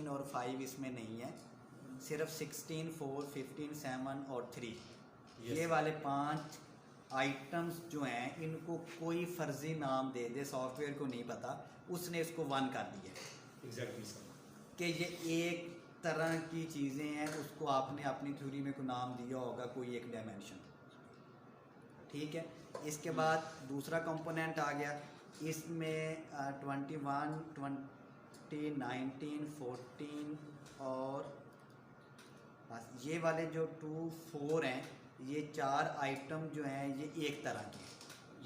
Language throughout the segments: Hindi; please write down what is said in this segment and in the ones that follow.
3 और 5 इसमें नहीं है, सिर्फ 16, 4, 15, 7 और 3 ये वाले 5 आइटम्स जो हैं इनको कोई फर्जी नाम दे दे, सॉफ्टवेयर को नहीं पता, उसने इसको 1 कर दिया। एग्जैक्टली सर, कि ये एक तरह की चीज़ें हैं, उसको आपने अपनी थ्योरी में कोई नाम दिया होगा, कोई एक डायमेंशन, ठीक है। इसके बाद दूसरा कंपोनेंट आ गया, इसमें 21, 20, 19, 14 और बस ये वाले जो 2, 4 हैं, ये 4 आइटम जो हैं ये एक तरह के,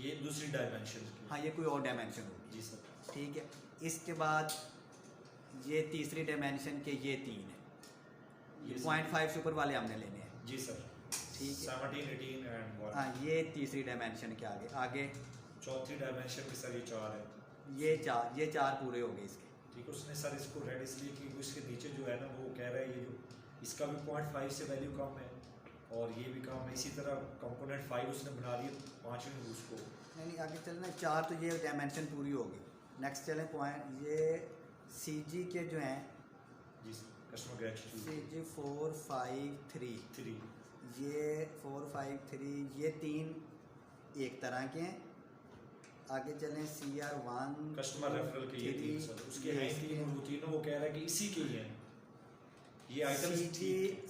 ये दूसरी डायमेंशन की। हाँ, ये कोई और डायमेंशन होगी। जी सर, ठीक है। इसके बाद ये तीसरी डायमेंशन के ये 3 है, ये 0.5 से ऊपर वाले हमने लेने हैं। जी सर, ठीक है। 17, 18 एंड 1। हाँ, ये तीसरी डायमेंशन के आगे चौथी डायमेंशन में सर ये 4 है, ये 4 पूरे हो गए इसके। ठीक है। उसने सर इसको रेड इसलिए कि इसके नीचे जो है ना वो कह रहा है ये जो इसका भी 0.5 से वैल्यू कम है और ये भी कम है। इसी तरह कंपोनेंट 5 उसने बना दिया, 5वें उसको नहीं, आगे चलना 4 तो ये डायमेंशन पूरी होगी। नेक्स्ट चलें पॉइंट, ये CG के जो हैं, जी कस्टमर ग्रेजुएट CG 4, 5, 3, ये 4, 5, 3 ये 3 एक तरह के हैं। आगे चलें CR1 कस्टमर रेफरल के ये 3 सर, उसके हैं 3 और वो तीनों वो कह रहा है कि इसी के ही हैं ये आइटम्स।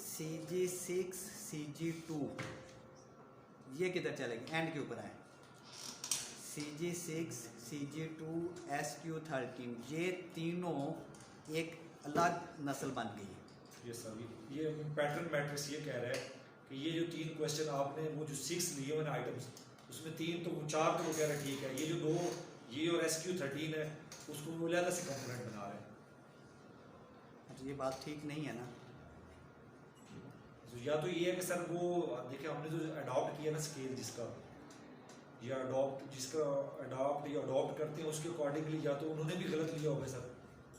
CG6, CG2 ये किधर चलेंगे, एंड के ऊपर आए। CG6, CG2, SQ13 ये तीनों एक अलग नस्ल बन गई है। ये सर, ये पैटर्न मैट्रिक्स ये कह रहा है कि ये जो 3 क्वेश्चन आपने वो जो 6 लिए हुए आइटम्स, उसमें 3 तो 4 तो वो कह रहा है ठीक है, ये जो 2 ये और SQ13 है उसको वो अलग से कंपोनेंट बना रहे हैं। तो ये बात ठीक नहीं है ना। तो या तो ये है कि सर वो देखिए हमने जो अडॉप्ट किया ना स्केल जिसका या अडॉप्ट करते हैं उसके अकॉर्डिंगली या तो उन्होंने भी गलत लिया होगा सर,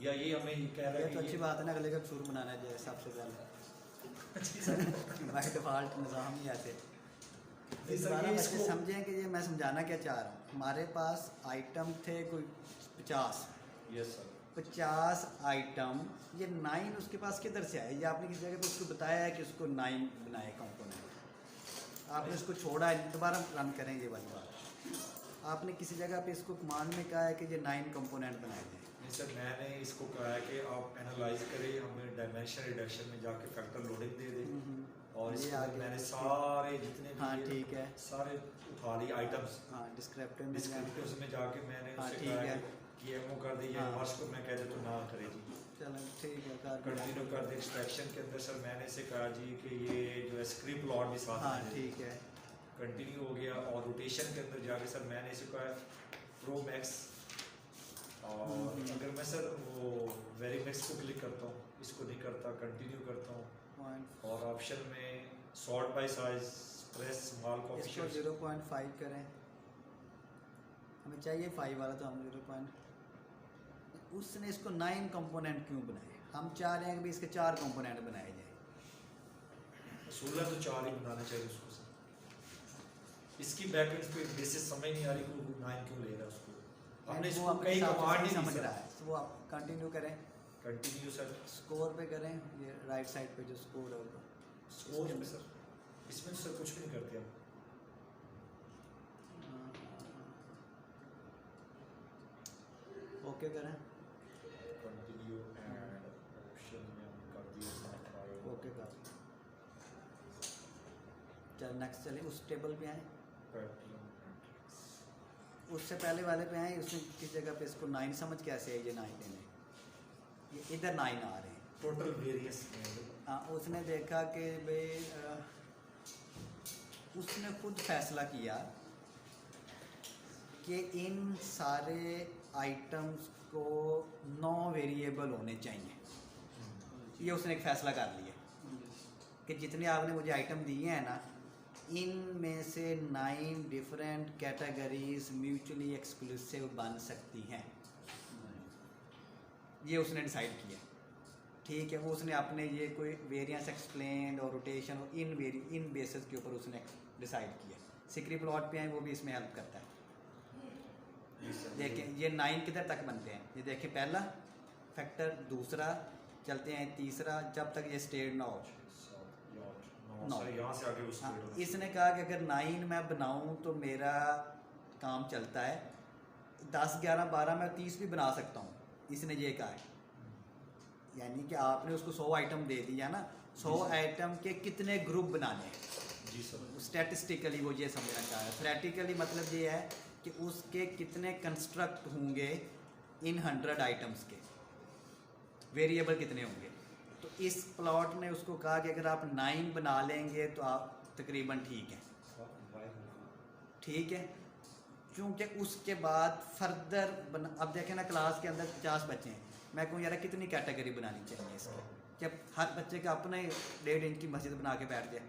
या ये हमें ये कह रहा है तो अच्छी बात है ना, अगले का कसूर मनाना चाहिए सबसे पहले। बाय डिफॉल्ट निज़ाम ही ऐसे। इसको समझें कि ये मैं समझाना क्या चाह रहा हूँ। हमारे पास आइटम थे कोई 50। यस सर, 50 आइटम, ये 9 उसके पास किधर से आए? ये आपने किसी जगह पे उसको बताया है कि उसको 9 बनाए कंपोनेंट, आपने उसको छोड़ा है, दोबारा रन करेंगे वाली बात। आपने किसी जगह पे इसको कमांड में कहा है कि ये 9 कंपोनेंट बनाए जाए। नहीं सर, मैंने इसको कहा है कि आप एनालाइज करें, हमें डायमेंशन रिडक्शन में जाके फैक्टर लोडिंग दे दें और इसको मैंने सारे जितने हाँ ठीक है, सारे उठा लिए आइटम्स। हाँ, डिस्क्रिप्टिव्स में जाके मैंने उससे कहा है कि एमओ कर दी है, वर्ष को मैं कह दे तो ना करे जी, चलो ठीक है, कंटिन्यू कर दे। एक्सट्रैक्शन के अंदर सर मैंने इसे कहा जी कि ये जो है स्क्रिप्ट प्लॉट भी साथ हाँ ठीक है, कंटिन्यू हो गया। और रोटेशन के अंदर जाके सर मैंने इसे कहा है प्रो मैक्स, और अगर मैं सर वो वेरी मैक्स को क्लिक करता हूँ, इसको नहीं करता, कंटिन्यू करता हूँ और ऑप्शन में sort by size press small coefficient 0.5 करें, हमें चाहिए 5 वाला तो हम 0. उसने इसको 9 कंपोनेंट क्यों बनाए? हम चाह रहे हैं कि भी इसके 4 कंपोनेंट बनाए जाए। 16 तो 4 ही बनाना चाहिए उसको सर। इसकी बैकएंड पे बेसिस समझ नहीं आ रही कि 9 क्यों ले रहा है उसको। हमने इसको कई कमांड नहीं समझ रहा है, तो वो आप कंटिन्यू करें, कंटिन्यू सर, स्कोर पे करें, ये राइट साइड पे जो स्कोर होगा स्कोर पे सर, इसमें सर कुछ भी नहीं करते हम। ओके करें, कंटिन्यू एंड ऑप्शन में हम कर दिए ओके कर। चल नेक्स्ट चलिए, उस टेबल पे आए, उससे पहले वाले पे आए। उसने किस जगह पे इसको 9 समझ कैसे है ये 9 लेने, ये इधर 9 आ रहे हैं टोटल वेरियंस। हाँ, उसने देखा कि भाई उसने खुद फैसला किया कि इन सारे आइटम्स को 9 वेरिएबल होने चाहिए। ये उसने एक फ़ैसला कर लिया कि जितने आपने मुझे आइटम दिए हैं ना, इनमें से 9 डिफरेंट कैटेगरीज म्यूचुअली एक्सक्लूसिव बन सकती हैं। ये उसने डिसाइड किया, ठीक है। वो उसने अपने ये कोई वेरिएंस एक्सप्लेन और रोटेशन और इन बेसिस के ऊपर उसने डिसाइड किया। स्क्रिप्ट प्लॉट पे आए, वो भी इसमें हेल्प करता है। देखें ये 9 किधर तक बनते हैं, ये देखें पहला फैक्टर, दूसरा, चलते हैं तीसरा, जब तक ये स्टेट ना हो। 9 यहाँ से आगे हाँ, उसको इसने कहा कि अगर 9 मैं बनाऊं तो मेरा काम चलता है, 10, 11, 12 मैं 30 भी बना सकता हूँ, इसने ये कहा है। यानी कि आपने उसको 100 आइटम दे दिया ना, 100 आइटम के कितने ग्रुप बनाने हैं, जी सर। स्टैटिस्टिकली वो ये समझना चाह रहा है। थ्रेटिकली मतलब ये है कि उसके कितने कंस्ट्रक्ट होंगे इन 100 आइटम्स के, वेरिएबल कितने होंगे। तो इस प्लॉट ने उसको कहा कि अगर आप 9 बना लेंगे तो आप तकरीबन ठीक है, ठीक है। क्योंकि उसके बाद फर्दर अब देखें ना, क्लास के अंदर 50 बच्चे हैं, मैं कहूँ यार कितनी कैटेगरी बनानी चाहिए इसकी, जब हर बच्चे का अपना ही 1.5 इंच की मस्जिद बना के बैठ जाए,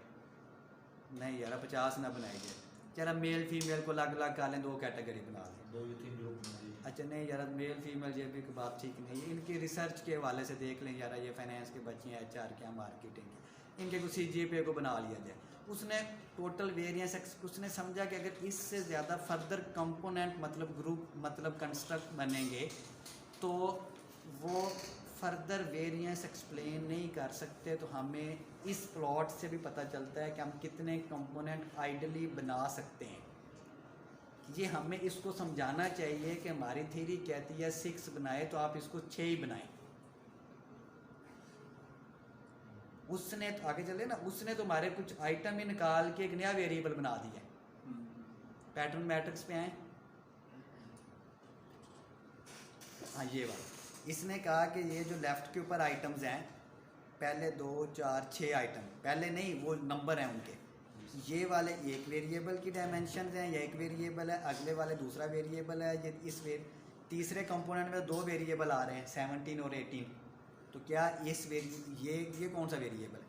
नहीं यार 50 ना बनाई जाए, चला मेल फीमेल को अलग अलग कर लें, 2 कैटेगरी बना लें, 2 या 3 ग्रुप। अच्छा नहीं यार मेल फीमेल ये भी कोई बात ठीक नहीं है। इनकी रिसर्च के हवाले से देख लें यार, ये फाइनेंस के बच्चे हैं, HR के, मार्केटिंग के, इनके कुछ CGPA को बना लिया जाए। उसने टोटल वेरिएंस उसने समझा कि अगर इससे ज़्यादा फर्दर कंपोनेंट मतलब ग्रुप मतलब कंस्ट्रक्ट बनेंगे तो वो फर्दर वेरिएंस एक्सप्लेन नहीं कर सकते। तो हमें इस प्लॉट से भी पता चलता है कि हम कितने कंपोनेंट आइडली बना सकते हैं। ये हमें इसको समझाना चाहिए कि हमारी थ्योरी कहती है 6 बनाए तो आप इसको 6 ही बनाएं। उसने तो आगे चले ना, उसने तो हमारे कुछ आइटम ही निकाल के एक नया वेरिएबल बना दिया। पैटर्न मैट्रिक्स पे आए, हाँ ये वाला, इसने कहा कि ये जो लेफ्ट के ऊपर आइटम्स हैं, पहले 2, 4, 6 आइटम, पहले नहीं वो नंबर हैं उनके, ये वाले एक वेरिएबल की डायमेंशन हैं, ये एक वेरिएबल है, अगले वाले दूसरा वेरिएबल है, ये इस तीसरे कंपोनेंट में 2 वेरिएबल आ रहे हैं 17 और 18। तो क्या इस ये कौन सा वेरिएबल है?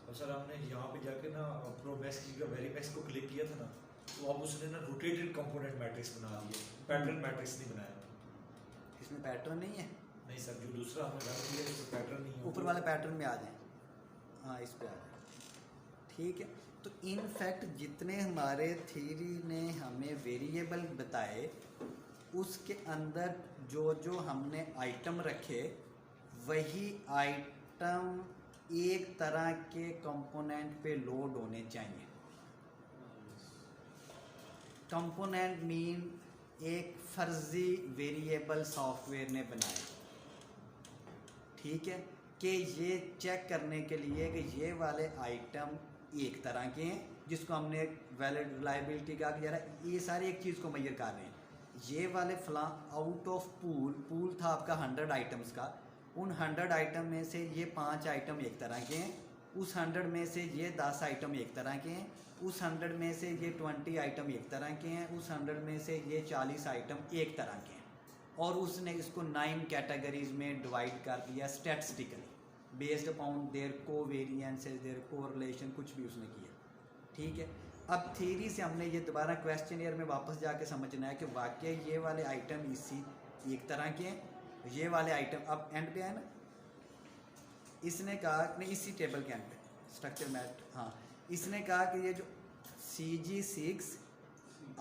और सर हमने यहाँ पे जाके ना प्रोमैक्स का वेरीमैक्स को क्लिक किया था ना, तो अब उसने ना रोटेटेड कंपोनेंट मैट्रिक्स बना दिया, पैटर्न मैट्रिक्स नहीं बनाया। इसमें पैटर्न नहीं है? नहीं सर, जो दूसरा हमने रन किया इसमें पैटर्न नहीं है। ऊपर वाले पैटर्न में आ जाए, हाँ इस पे आ जाए, ठीक है। तो इन फैक्ट जितने हमारे थ्योरी ने हमें वेरिएबल बताए उसके अंदर जो जो हमने आइटम रखे वही आइटम एक तरह के कंपोनेंट पे लोड होने चाहिए। कंपोनेंट मीन एक फर्जी वेरिएबल सॉफ्टवेयर ने बनाया, ठीक है, कि ये चेक करने के लिए कि ये वाले आइटम एक तरह के हैं जिसको हमने वैलिड रिलायबिलिटी कहा कि यार ये सारे एक चीज़ को मेजर कर रहे हैं। ये वाले फला आउट ऑफ पूल था आपका 100 आइटम्स का, उन 100 आइटम में से ये 5 आइटम एक तरह के हैं, उस 100 में से ये 10 आइटम एक तरह के हैं, उस 100 में से ये 20 आइटम एक तरह के हैं, उस 100 में से ये 40 आइटम एक तरह के हैं। और उसने इसको 9 कैटेगरीज में डिवाइड कर दिया statistically based upon their covariances, their correlation, कुछ भी उसने किया, ठीक है। अब थ्योरी से हमने ये दोबारा क्वेश्चनियर में वापस जाके समझना है कि वाकई ये वाले आइटम इसी एक तरह के हैं, ये वाले आइटम अब एंड पे है ना, इसने कहा नहीं इसी टेबल के एंड पे स्ट्रक्चर मैट, हाँ इसने कहा कि ये जो CG6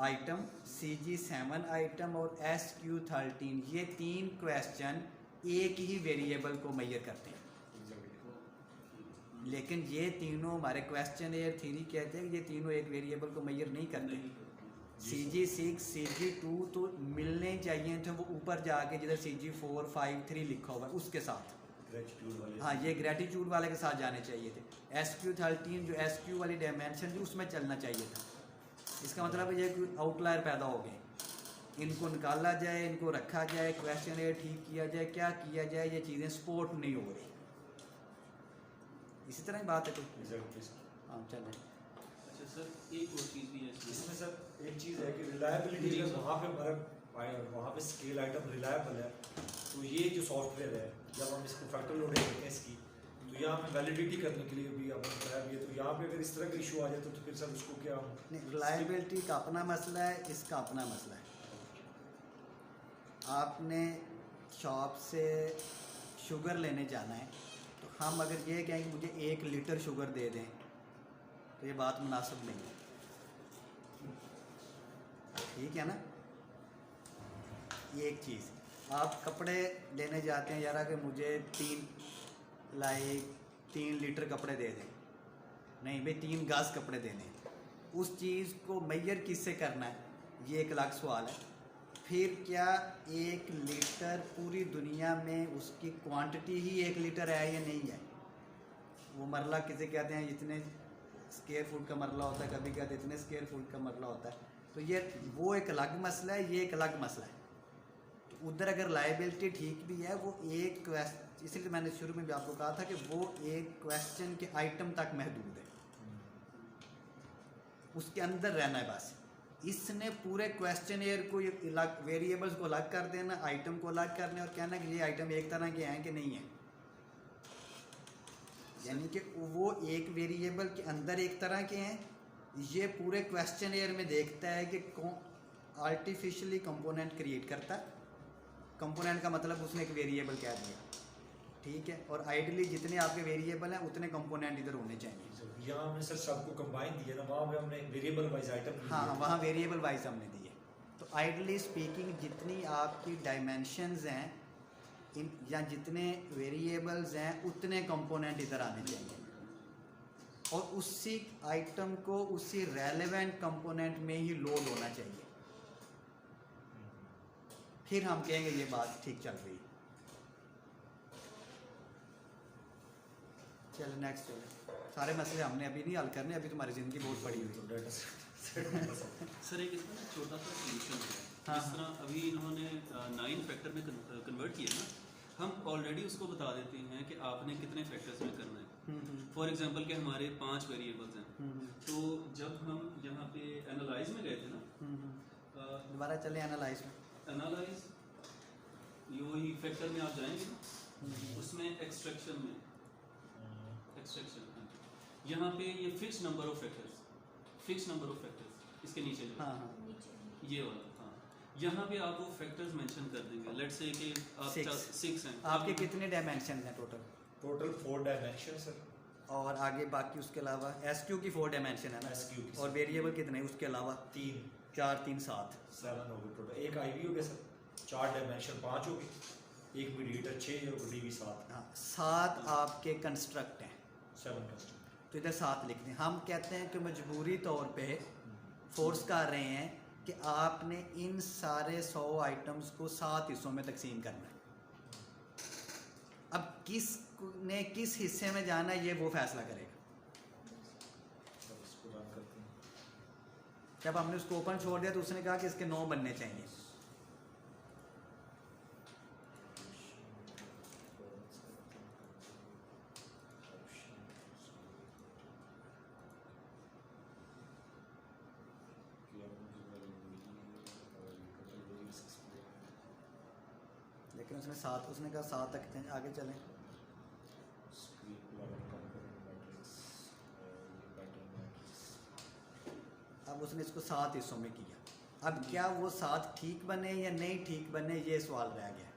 आइटम, CG7 आइटम और SQ13 ये 3 क्वेश्चन एक ही वेरिएबल को मेजर करते हैं, लेकिन ये तीनों हमारे क्वेश्चन एयर थ्योरी कहते हैं कि ये तीनों एक वेरिएबल को मेजर नहीं करते। CG6 CG2 तो मिलने चाहिए थे वो ऊपर जाके जिधर CG4 5 3 लिखा हुआ है उसके साथ, हाँ ये ग्रेटिट्यूड वाले के साथ जाने चाहिए थे। SQ13 जो SQ वाली डायमेंशन थी उसमें चलना चाहिए था। इसका मतलब ये कि आउटलायर पैदा हो गए, इनको निकाला जाए, इनको रखा जाए, क्वेश्चन एयर ठीक किया जाए, क्या किया जाए, ये चीज़ें सपोर्ट नहीं हो रही। इसी तरह ही बात है कोई, हाँ चलें। अच्छा सर एक और चीज़ भी है इसमें सर एक चीज़ है कि रिलायबिलिटी अगर वहाँ पे हमारा वहाँ पे स्केल आइटम रिलायबल है तो ये जो सॉफ्टवेयर है जब हम इसको फैक्टर लोडिंग करते हैं इसकी, तो यहाँ पे वैलिडिटी करने के लिए भी आपने बताया भी है, तो यहाँ पे अगर इस तरह का इशू आ जाए तो फिर सर उसको क्या नहीं, रिलायबिलिटी का अपना मसला है, इसका अपना मसला है। आपने शॉप से शुगर लेने जाना है तो हम अगर ये कहें कि मुझे 1 लीटर शुगर दे दें तो ये बात मुनासिब नहीं है, ठीक है ना। ये एक चीज़। आप कपड़े लेने जाते हैं, यार कि मुझे 3 लीटर कपड़े दे दें, नहीं भाई 3 गज कपड़े देने, उस चीज़ को मेजर किससे करना है, ये एक अलग सवाल है। फिर क्या 1 लीटर पूरी दुनिया में उसकी क्वांटिटी ही 1 लीटर है या नहीं है? वो मरला किसे कहते हैं, इतने स्क्वायर फुट का मरला होता है, कभी कहते हैं इतने स्क्वायर फुट का मरला होता है। तो ये वो एक अलग मसला है, ये एक अलग मसला है। तो उधर अगर लाइबिलिटी ठीक भी है, वो एक क्वेश्चन, इसलिए मैंने शुरू में भी आपको कहा था कि वो एक क्वेश्चन के आइटम तक महदूद है, उसके अंदर रहना है बस। इसने पूरे क्वेश्चनियर को अलग, वेरिएबल्स को अलग कर देना, आइटम को अलग करना और कहना कि ये आइटम एक तरह के हैं कि नहीं है। यानी कि वो एक वेरिएबल के अंदर एक तरह के हैं, ये पूरे क्वेश्चनियर में देखता है कि आर्टिफिशियली कंपोनेंट क्रिएट करता है। कंपोनेंट का मतलब उसने एक वेरिएबल कह दिया, ठीक है। और आइडियली जितने आपके वेरिएबल हैं उतने कंपोनेंट इधर होने चाहिए। यहाँ हमने सर सबको कंबाइन दिया ना, वहाँ पे हमने वेरिएबल वाइज आइटम। हाँ, वहाँ वेरिएबल वाइज हमने दिए। तो आइडियली स्पीकिंग जितनी आपकी डायमेंशंस हैं या जितने वेरिएबल्स हैं उतने कंपोनेंट इधर आने चाहिए, और उसी आइटम को उसी रेलेवेंट कंपोनेंट में ही लोड होना चाहिए। फिर हम कहेंगे ये बात ठीक चल रही। चलो नेक्स्ट चलो, सारे मसले हमने अभी नहीं हल करने, अभी तुम्हारी ज़िंदगी बहुत बड़ी हुई है। सर एक इसका छोटा सा सोल्यूशन है। हाँ, जिस तरह अभी इन्होंने 9 फैक्टर में कन्वर्ट किया ना, हम ऑलरेडी उसको बता देते हैं कि आपने कितने फैक्टर्स में करना है। फॉर एग्जांपल कि हमारे 5 वेरिएबल्स हैं, तो जब हम यहाँ पे एनालाइज में गए थे ना, दोबारा चले एनालाइज में। एनालाइज यो ही फैक्टर में आप जाएंगे ना, उसमें एक्सट्रैक्शन में यहाँ पे ये फिक्स नंबर ऑफ फैक्टर्स इसके नीचे जो हाँ, ये वाला, हाँ, यहाँ पे आप वो फैक्टर्स मेंशन कर देंगे। लेट्स से कि आप 6 हैं, आपके कितने डायमेंशन हैं टोटल? 4 dimension sir. और आगे बाकी उसके अलावा SQ की 4 डायमेंशन है ना, SQ की और वेरिएबल कितने हैं उसके अलावा? 3 4 3 7 7 हो गए टोटल। एक IV हो गया सर, 4 डायमेंशन 5 हो गए, एक मीडिएटर 6 और DV 7। हाँ, 7 आपके कंस्ट्रक्ट हैं, 7 कस्टम। तो इधर 7 लिख दें। हम कहते हैं कि मजबूरी तौर पे फोर्स कर रहे हैं कि आपने इन सारे 100 आइटम्स को 7 हिस्सों में तकसीम करना है। अब किसने किस हिस्से में जाना है ये वो फैसला करेगा। इसको रन करते हैं। जब हमने उसको ओपन छोड़ दिया तो उसने कहा कि इसके 9 बनने चाहिए। लेकिन उसने 7, उसने कहा 7 तक थे, आगे चलें। अब उसने इसको 7 हिस्सों में किया। अब क्या वो 7 ठीक बने या नहीं ठीक बने, ये सवाल रह गया।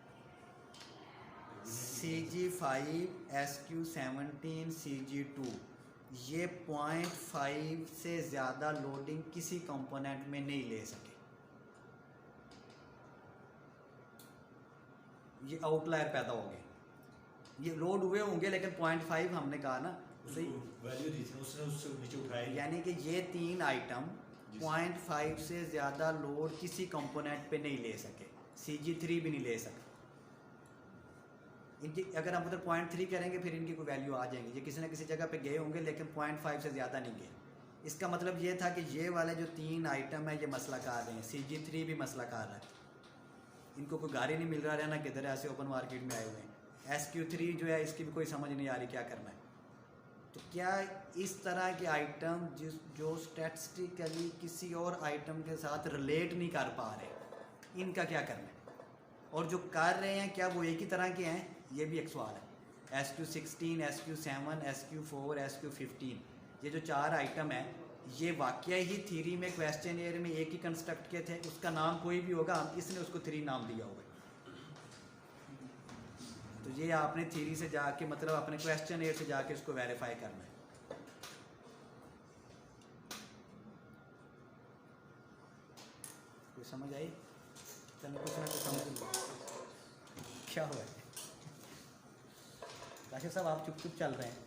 CG5 SQ17 CG2 ये 0.5 से ज़्यादा लोडिंग किसी कंपोनेंट में नहीं ले सके। ये आउटलायर पैदा हो गए, ये लोड हुए होंगे लेकिन 0.5 हमने कहा ना, सही वैल्यू दी थी उसने, उससे नीचे उठाया। यानी कि ये 3 आइटम 0.5 से ज़्यादा लोड किसी कंपोनेंट पे नहीं ले सके। CG3 भी नहीं ले सके। इनकी अगर हम उधर 0.3 करेंगे फिर इनकी कोई वैल्यू आ जाएंगी। ये किसी न किसी जगह पे गए होंगे लेकिन 0.5 से ज़्यादा नहीं गए। इसका मतलब ये था कि ये वाले जो 3 आइटम है ये मसला कर रहे हैं। CG3 भी मसला कर रहा है, इनको कोई गाड़ी नहीं मिल रहा है ना, किधर ऐसे ओपन मार्केट में आए हुए हैं। SQ3 जो है इसकी भी कोई समझ नहीं आ रही क्या करना है। तो क्या इस तरह के आइटम जो स्टैटिस्टिकली किसी और आइटम के साथ रिलेट नहीं कर पा रहे, इनका क्या करना है? और जो कर रहे हैं क्या वो एक ही तरह के हैं, ये भी एक सवाल है। SQ16 SQ7 SQ4 SQ15 ये जो 4 आइटम है ये वाकई ही थ्योरी में क्वेश्चन एयर में एक ही कंस्ट्रक्ट के थे। उसका नाम कोई भी होगा, इसने उसको 3 नाम दिया होगा। तो ये आपने थ्योरी से जाके मतलब अपने क्वेश्चन एयर से जाके उसको वेरीफाई करना है। कोई समझ आई? चलो कुछ ना कुछ समझ लो। क्या हुआ है? काशिफ साहब आप चुप चुप चल रहे हैं।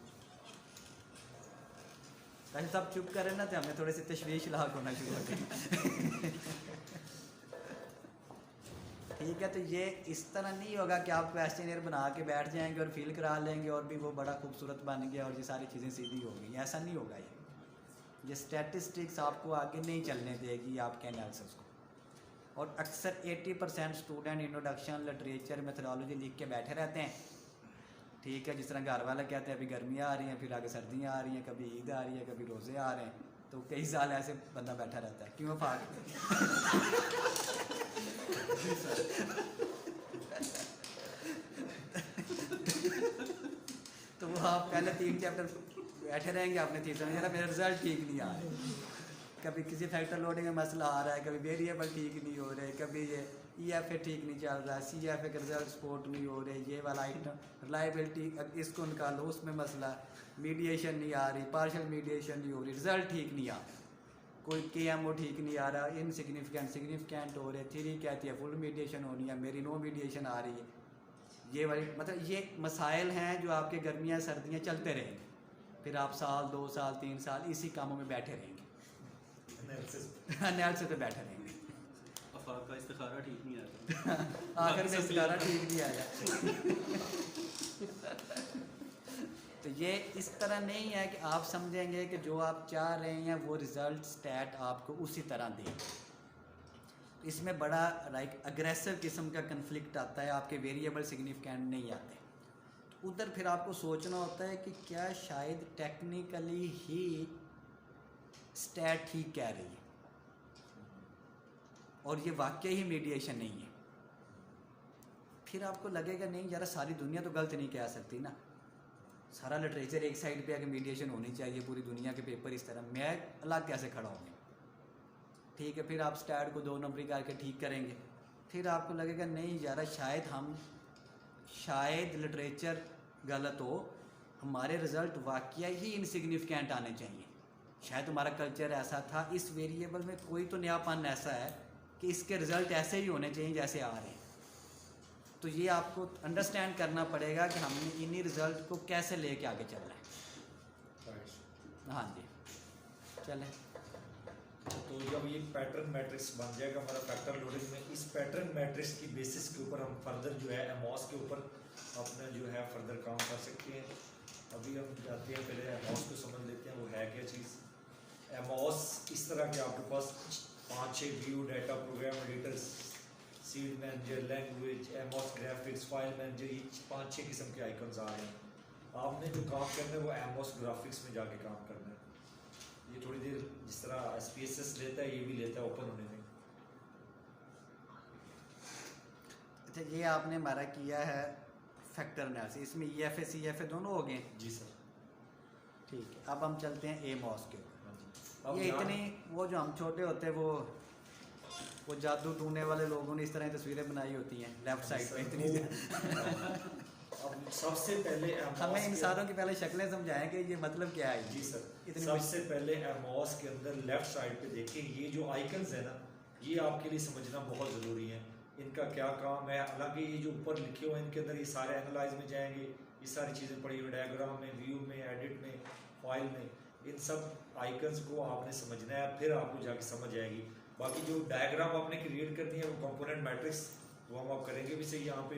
काशिफ साहब चुप कर रहे हैं ना, तो हमें थोड़े से तशवीश लाक होना शुरू हो गई। ठीक है, तो ये इस तरह नहीं होगा कि आप क्वेश्चनियर बना के बैठ जाएंगे और फील करा लेंगे और भी वो बड़ा खूबसूरत बन गया और ये सारी चीज़ें सीधी हो गई। ऐसा नहीं होगा। ये स्टैटिस्टिक्स आपको आगे नहीं चलने देगी आपके एनालिसिस को। और अक्सर 80% स्टूडेंट इंट्रोडक्शन, लिटरेचर, मेथोडोलॉजी लिख के बैठे रहते हैं। ठीक है, जिस तरह घर वाले कहते हैं अभी गर्मियाँ आ रही हैं, फिर आगे सर्दियाँ आ रही हैं, कभी ईद आ रही है, कभी रोज़े आ रहे हैं, तो कई साल ऐसे बंदा बैठा रहता है। क्यों फाक? तो वो आप पहले 3 चैप्टर बैठे रहेंगे, आपने तीसरा में मेरा रिजल्ट ठीक नहीं आ रहे, कभी किसी फैक्टर लोडिंग में मसला आ रहा है, कभी वेरिएबल ठीक नहीं हो रहे, कभी ये EFA ठीक नहीं चल रहा है, CFA के रिजल्ट सपोर्ट नहीं हो रहे, ये वाला आइटम रिलायबिलिटी इसको निकालो उसमें मसला, मीडिएशन नहीं आ रही, पार्शियल मीडिएशन नहीं हो रही, रिजल्ट ठीक नहीं आ रहा, कोई KMO ठीक नहीं आ रहा, इनसिग्निफिकेंट सिग्निफिकेंट हो रहे, थ्योरी कहती है फुल मीडिएशन होनी है, मेरी नो मीडिएशन आ रही है। ये वाली मतलब ये मसाइल हैं जो आपके गर्मियाँ सर्दियाँ चलते रहेंगे, फिर आप साल 2 साल 3 साल इसी कामों में बैठे रहेंगे, एनालिसिस पे बैठे रहेंगे। अफाक का इस्तिखारा ठीक नहीं आया। आखिर में इस्तिखारा ठीक नहीं आया। तो ये इस तरह नहीं है कि आप समझेंगे कि जो आप चाह रहे हैं वो रिज़ल्ट स्टैट आपको उसी तरह दे। इसमें बड़ा लाइक अग्रेसिव किस्म का कन्फ्लिक्ट आता है, आपके वेरिएबल सिग्निफिकेंट नहीं आते। तो उधर फिर आपको सोचना होता है कि क्या शायद टेक्निकली ही स्टैट ठीक कह रही है और ये वाकई ही मीडिएशन नहीं है। फिर आपको लगेगा नहीं यार सारी दुनिया तो गलत नहीं कह सकती ना, सारा लिटरेचर एक साइड पे आके मीडिएशन होनी चाहिए, पूरी दुनिया के पेपर इस तरह, मैं अलग कैसे खड़ा होंगे। ठीक है, फिर आप स्टैट को 2 नंबरी करके ठीक करेंगे, फिर आपको लगेगा नहीं यार शायद लिटरेचर गलत हो, हमारे रिज़ल्ट वाकई ही इनसिग्निफिकेंट आने चाहिए, शायद हमारा कल्चर ऐसा था, इस वेरिएबल में कोई तो नयापन ऐसा है कि इसके रिज़ल्ट ऐसे ही होने चाहिए जैसे आ रहे हैं। तो ये आपको अंडरस्टैंड करना पड़ेगा कि हमने इन्हीं रिज़ल्ट को कैसे लेके आगे चलना है। हाँ जी, चलें। तो जब ये पैटर्न मैट्रिक्स बन जाएगा हमारा फैक्टर लोडिंग में, इस पैटर्न मैट्रिक्स की बेसिस के ऊपर हम फर्दर जो है एमओस के ऊपर अपना जो है फर्दर काम कर सकते हैं। अभी हम जाते हैं पहले एमओस को समझ लेते हैं, वो है क्या चीज़। एमओस इस तरह के आपके पास 5-6 view, data, program editors, seed manager, language, AMOS graphics, file manager, ये 5-6 किस्म के आइकन्स आ रहे हैं। आपने जो काम करना है वो एमओस ग्राफिक्स में जाके काम करना है। ये थोड़ी देर जिस तरह SPSS लेता है ये भी लेता है ओपन होने में। अच्छा, ये आपने हमारा किया है फैक्टर एनालिसिस, इसमें EFA CFA दोनों हो गए। जी सर। ठीक है, अब हम चलते हैं एमओस के ऊपर। अब ये इतनी वो जो हम छोटे होते वो जादू टूने वाले लोगों ने इस तरह की तस्वीरें बनाई होती हैं लेफ्ट साइड पे इतनी। अब सबसे पहले हमें इंसानों की पहले शक्लें समझाएं कि ये मतलब क्या है। जी सर, इतनी सबसे पहले एमओस के अंदर लेफ्ट साइड पे देखिए, ये जो आइकन्स है ना, ये आपके लिए समझना बहुत ज़रूरी है। इनका क्या काम है, हालांकि ये जो ऊपर लिखे हुए हैं इनके अंदर ये सारे एनालाइज में जाएंगे, ये सारी चीज़ें पड़ी हुई डायग्राम में, व्यू में, एडिट में, फाइल में, इन सब आइकन्स को आपने समझना है, फिर आपको जाके समझ आएगी। बाकी जो डायग्राम आपने क्रिएट करनी है वो कंपोनेंट मैट्रिक्स वो हम आप करेंगे भी सही यहाँ पे,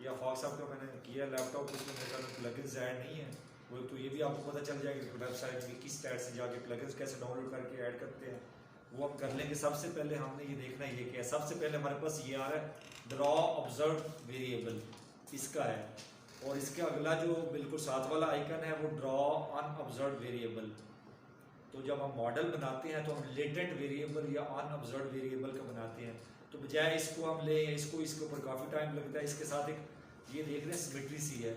या फॉक्स साहब का मैंने किया लैपटॉप, उसमें मेरे ख्याल में प्लगइन्स ऐड नहीं है वो, तो ये भी आपको पता चल जाएगा कि वेबसाइट में किस स्टैट से जाके प्लगइन्स कैसे डाउनलोड करके ऐड करते हैं, वो हम कर लेंगे। सबसे पहले हमने ये देखना है ये क्या है। सबसे पहले हमारे पास ये आ रहा है ड्रॉ ऑब्जर्व वेरिएबल, इसका है, और इसके अगला जो बिल्कुल साथ वाला आइकन है वो ड्रॉ अनऑब्जर्व वेरिएबल। तो जब हम मॉडल बनाते हैं तो हम लेटेंट वेरिएबल या अनऑब्जर्व वेरिएबल का बनाते हैं, तो बजाय इसको हम ले इसके ऊपर काफ़ी टाइम लगता है। इसके साथ एक ये देख रहे हैं सिमेट्री सी है,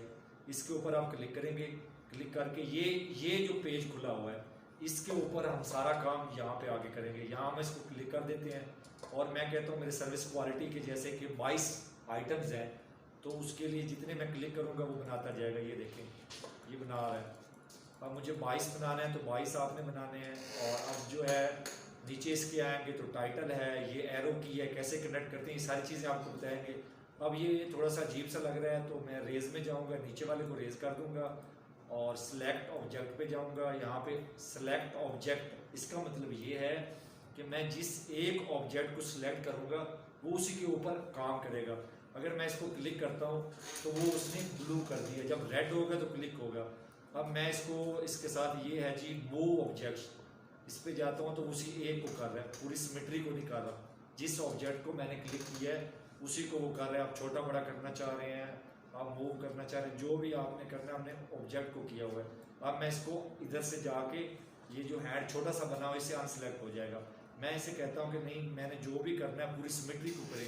इसके ऊपर आप क्लिक करेंगे, क्लिक करके ये जो पेज खुला हुआ है इसके ऊपर हम सारा काम यहाँ पे आगे करेंगे। यहाँ हम इसको क्लिक कर देते हैं और मैं कहता हूँ मेरे सर्विस क्वालिटी के जैसे कि 22 आइटम्स हैं, तो उसके लिए जितने मैं क्लिक करूँगा वो बनाता जाएगा। ये देखें ये बना रहा है। अब मुझे 22 बनाना है तो 22 आपने बनाने हैं। और अब जो है नीचे इसके आएंगे तो टाइटल है, ये एरो की है, कैसे कनेक्ट करते हैं, ये सारी चीज़ें आपको बताएंगे। अब ये थोड़ा सा अजीब सा लग रहा है, तो मैं रेज में जाऊंगा, नीचे वाले को रेज कर दूंगा और सिलेक्ट ऑब्जेक्ट पे जाऊंगा। यहाँ पे सिलेक्ट ऑब्जेक्ट, इसका मतलब ये है कि मैं जिस एक ऑब्जेक्ट को सिलेक्ट करूंगा वो उसी के ऊपर काम करेगा। अगर मैं इसको क्लिक करता हूँ तो वो उसने ब्लू कर दिया, जब रेड होगा तो क्लिक होगा। अब मैं इसको, इसके साथ ये है जी मूव ऑब्जेक्ट्स, इस पे जाता हूँ तो उसी एक को कर रहा है, पूरी सिमेट्री को नहीं कर रहा। जिस ऑब्जेक्ट को मैंने क्लिक किया है उसी को वो कर रहे हैं। आप छोटा बड़ा करना चाह रहे हैं, आप मूव करना चाह रहे हैं, जो भी आपने करना है हमने ऑब्जेक्ट को किया हुआ है। अब मैं इसको इधर से जाके ये जो हैंड छोटा सा बना हुआ इससे अनसेलेक्ट हो जाएगा। मैं इसे कहता हूँ कि नहीं, मैंने जो भी करना है पूरी सिमेट्री को करे,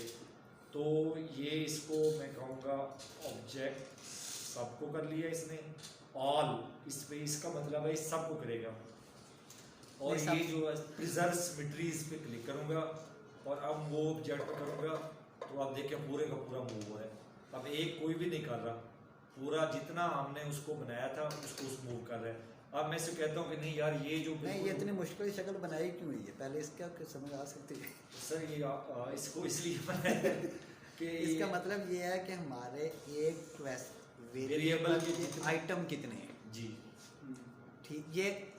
तो ये इसको मैं कहूँगा ऑब्जेक्ट सबको कर लिया इसने, ऑल इस पे, इसका मतलब है इस सबको करेगा। और ये जो प्रिजर्व सिमेट्री इस पे क्लिक करूँगा और अब वो ऑब्जेक्ट पे करूँगा तो आप देखिए पूरे का पूरा मूव हो रहा है। अब एक कोई भी नहीं कर रहा, पूरा जितना हमने उसको बनाया था उसको उस मूव कर रहा है। अब मैं इसे कहता हूँ कि नहीं यार ये जो नहीं, ये इतनी मुश्किल शक्ल बनाई क्यों हुई है, पहले इसका समझ आ सकती है? सर ये इसको इसलिए बनाया कि इसका मतलब ये है कि हमारे एक वेरिएबल के आइटम कितने हैं जी, ठीक।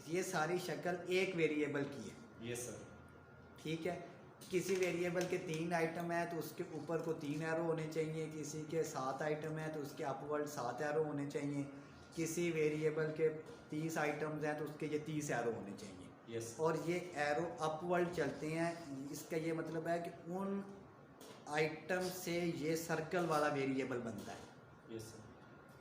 ये सारी शक्ल एक वेरिएबल की है, ये सर ठीक है। किसी वेरिएबल के 3 आइटम है तो उसके ऊपर को 3 एरो होने चाहिए, किसी के 7 आइटम है तो उसके अपवर्ड 7 एरो होने चाहिए, किसी वेरिएबल के 30 आइटम्स हैं तो उसके ये 30 एरो होने चाहिए। यस, और ये एरो अपवर्ड चलते हैं, इसका ये मतलब है कि उन आइटम से ये सर्कल वाला वेरिएबल बनता है। Yes sir.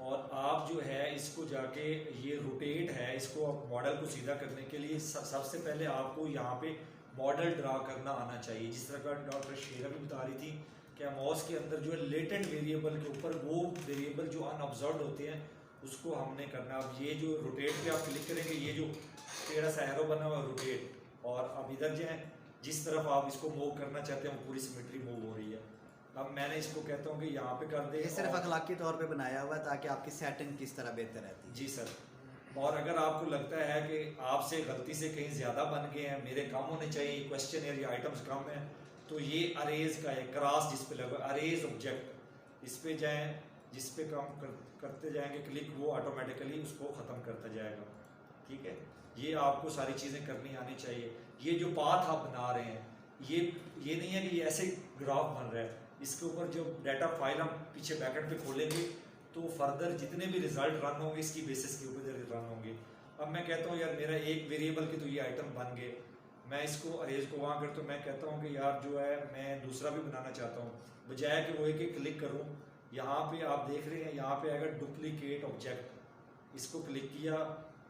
और आप जो है इसको जाके ये रोटेट है, इसको आप मॉडल को सीधा करने के लिए सबसे पहले आपको यहाँ पे मॉडल ड्रा करना आना चाहिए। जिस तरह का डॉक्टर शेरा भी बता रही थी कि मॉस के अंदर जो है लेटेंट वेरिएबल के ऊपर वो वेरिएबल जो अनऑब्जर्व्ड होते हैं उसको हमने करना। अब ये जो रोटेट पे आप क्लिक करेंगे, ये जो टेढ़ा सा एरो बना हुआ है रोटेट, और अब इधर जाएं, जिस तरफ आप इसको मूव करना चाहते हैं वो पूरी सिमेट्री मूव हो रही है। अब मैंने इसको कहता हूँ कि यहाँ पे कर दे। ये सिर्फ अखलाकी तौर पे बनाया हुआ है ताकि आपकी सेटिंग किस तरह बेहतर रहती है। जी सर। और अगर आपको लगता है कि आपसे गलती से कहीं ज़्यादा बन गए हैं, मेरे कम होने चाहिए, क्वेश्चन या आइटम्स कम हैं, तो ये अरेज का है क्रॉस जिस पे लगा अरेज ऑब्जेक्ट, इस पे जाएं, जिस पे काम करते जाएंगे क्लिक, वो ऑटोमेटिकली उसको ख़त्म करता जाएगा। ठीक है, ये आपको सारी चीज़ें करनी आनी चाहिए। ये जो पाथ आप बना रहे हैं ये नहीं है कि ये ऐसे ग्राफ बन रहा है, इसके ऊपर जो डाटा फाइल हम पीछे बैकेंड पे खोलेंगे तो फर्दर जितने भी रिजल्ट रन होंगे इसकी बेसिस के ऊपर रन होंगे। अब मैं कहता हूँ यार मेरा एक वेरिएबल के तो ये आइटम बन गए, मैं इसको अरेज को वहाँ कर, तो मैं कहता हूँ कि यार जो है मैं दूसरा भी बनाना चाहता हूँ, बजाय कि वो एक क्लिक करूँ। यहाँ पे आप देख रहे हैं, यहाँ पे आएगा डुप्लीकेट ऑब्जेक्ट, इसको क्लिक किया,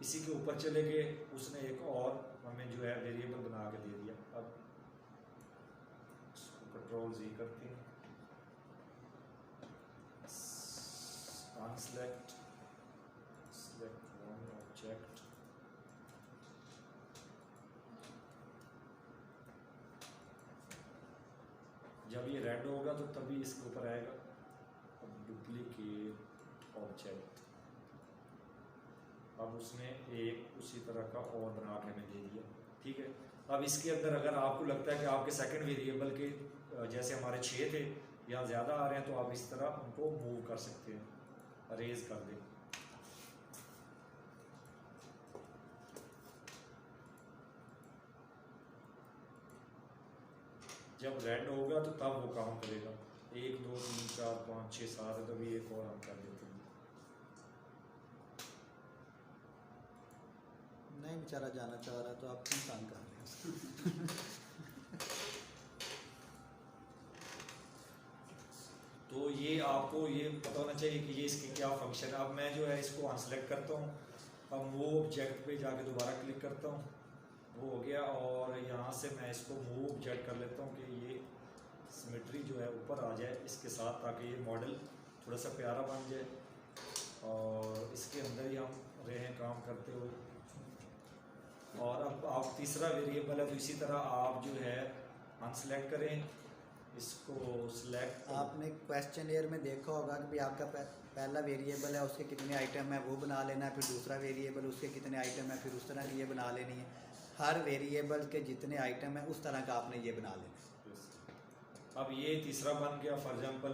इसी के ऊपर चले गए, उसने एक और हमें जो है वेरिएबल बना के दे दिया। अब इसको कंट्रोल Z करते हैं, select one object, जब ये रेड होगा तो तभी इसके ऊपर आएगा। अब डुप्लीकेट ऑब्जेक्ट, अब उसने एक उसी तरह का और बना के हमें दे दिया। ठीक है, अब इसके अंदर अगर आपको लगता है कि आपके सेकंड वेरिएबल के जैसे हमारे 6 थे या ज़्यादा आ रहे हैं, तो आप इस तरह उनको मूव कर सकते हैं, अरेज कर दें। जब रेड होगा तो तब वो काम करेगा। 1 2 3 4 5 6 7 है, तभी एक और हम कर देते हैं। नहीं, बेचारा जाना चाह रहा तो आप क्यों काम कर रहे हैं? तो ये आपको ये पता होना चाहिए कि ये इसके क्या फंक्शन है। अब मैं जो है इसको अनसेलेक्ट करता हूँ, अब वो ऑब्जेक्ट पे जाके दोबारा क्लिक करता हूँ, वो हो गया। और यहाँ से मैं इसको मूव ऑब्जेक्ट कर लेता हूँ कि ये सिमेट्री जो है ऊपर आ जाए इसके साथ, ताकि ये मॉडल थोड़ा सा प्यारा बन जाए। और इसके अंदर ही हम रहे काम करते हुए। और अब आप तीसरा वेरिएबल है तो इसी तरह आप जो है अनसेलेक्ट करें, इसको सिलेक्ट। आपने क्वेश्चन एयर में देखा होगा कि भाई आपका पहला वेरिएबल है, उसके कितने आइटम है वो बना लेना है, फिर दूसरा वेरिएबल उसके कितने आइटम है, फिर उस तरह की ये बना लेनी है। हर वेरिएबल के जितने आइटम है उस तरह का आपने ये बना लेना है। अब ये तीसरा बन गया। फॉर एग्जांपल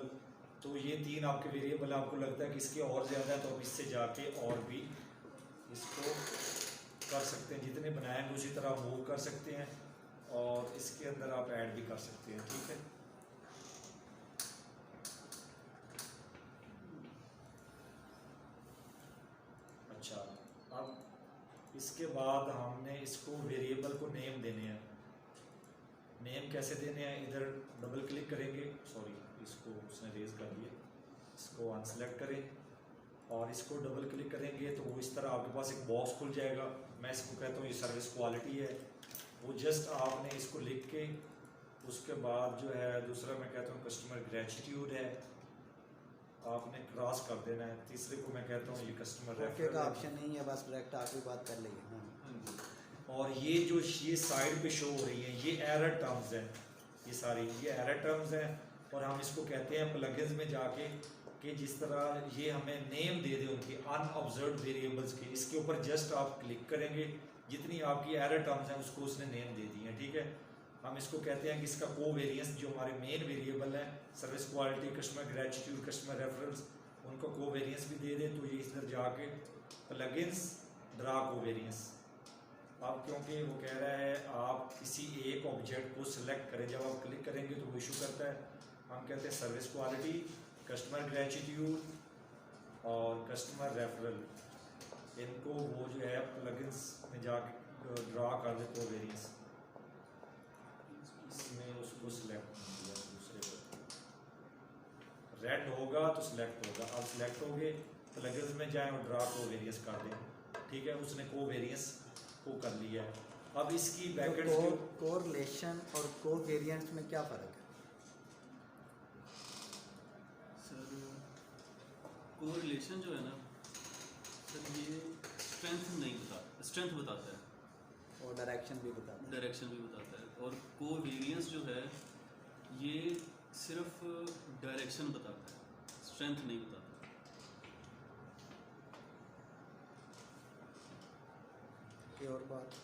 तो ये 3 आपके वेरिएबल, आपको लगता है कि इसके और ज़्यादा है तो आप इससे जाके और भी इसको कर सकते हैं, जितने बनाएंगे उसी तरह मूव कर सकते हैं और इसके अंदर आप ऐड भी कर सकते हैं। ठीक है, अच्छा, अब इसके बाद हमने इसको वेरिएबल को नेम देने हैं। नेम कैसे देने हैं, इधर डबल क्लिक करेंगे, सॉरी इसको उसने रेज कर दिया, इसको अनसेलेक्ट करें और इसको डबल क्लिक करेंगे तो वो इस तरह आपके पास एक बॉक्स खुल जाएगा। मैं इसको कहता हूँ ये सर्विस क्वालिटी है। वो जस्ट आपने इसको लिख के उसके बाद जो है दूसरा मैं कहता हूँ कस्टमर ग्रेटिट्यूड है, आपने क्रॉस कर देना है। तीसरे को मैं कहता हूँ ये कस्टमर ओके का ऑप्शन नहीं है, बस डायरेक्ट आखिरी बात कर लेंगे। और ये जो ये साइड पे शो हो रही है ये एरर टर्म्स हैं, ये सारी ये एरर टर्म्स हैं और हम इसको कहते हैं प्लगइन्स में जाके कि जिस तरह ये हमें नेम दे दे उनके अनऑब्जर्व्ड वेरिएबल्स के, इसके ऊपर जस्ट आप क्लिक करेंगे, जितनी आपकी एरर टर्म्स हैं उसको उसने नेम दे दी है। ठीक है, हम इसको कहते हैं कि इसका कोवेरियंस जो हमारे मेन वेरिएबल है service quality, customer gratitude, customer reference, उनको कोवेरियंस भी दे दे। तो ये इधर जाके प्लगइन्स ड्रा कोवेरियंस, अब क्योंकि वो कह रहा है आप किसी एक ऑब्जेक्ट को सिलेक्ट करें, जब आप क्लिक करेंगे तो वो इशू करता है। हम कहते हैं सर्विस क्वालिटी, कस्टमर ग्रेटिट्यूड और कस्टमर रेफरल, इनको वो जो है प्लगइन्स में जाके ड्रा कर दे कोवेरियंस। इसमें उसको सिलेक्ट किया, दूसरे को रेड होगा तो सिलेक्ट होगा, अब सिलेक्ट हो गए, प्लगइन्स में जाएं और ड्रा कोवेरियंस कर दें। ठीक है, उसने कोवेरियंस को कर लिया है। अब इसकी बैकेंड्स कोरिलेशन और कोवेरिएंस में क्या फ़र्क है? सर कोरिलेशन जो है ना सर ये स्ट्रेंथ नहीं बताता, स्ट्रेंथ बताता है और डायरेक्शन भी बताता है। डायरेक्शन भी बताता है। और कोवेरिएंस जो है ये सिर्फ डायरेक्शन बताता है, स्ट्रेंथ नहीं बताता। और बात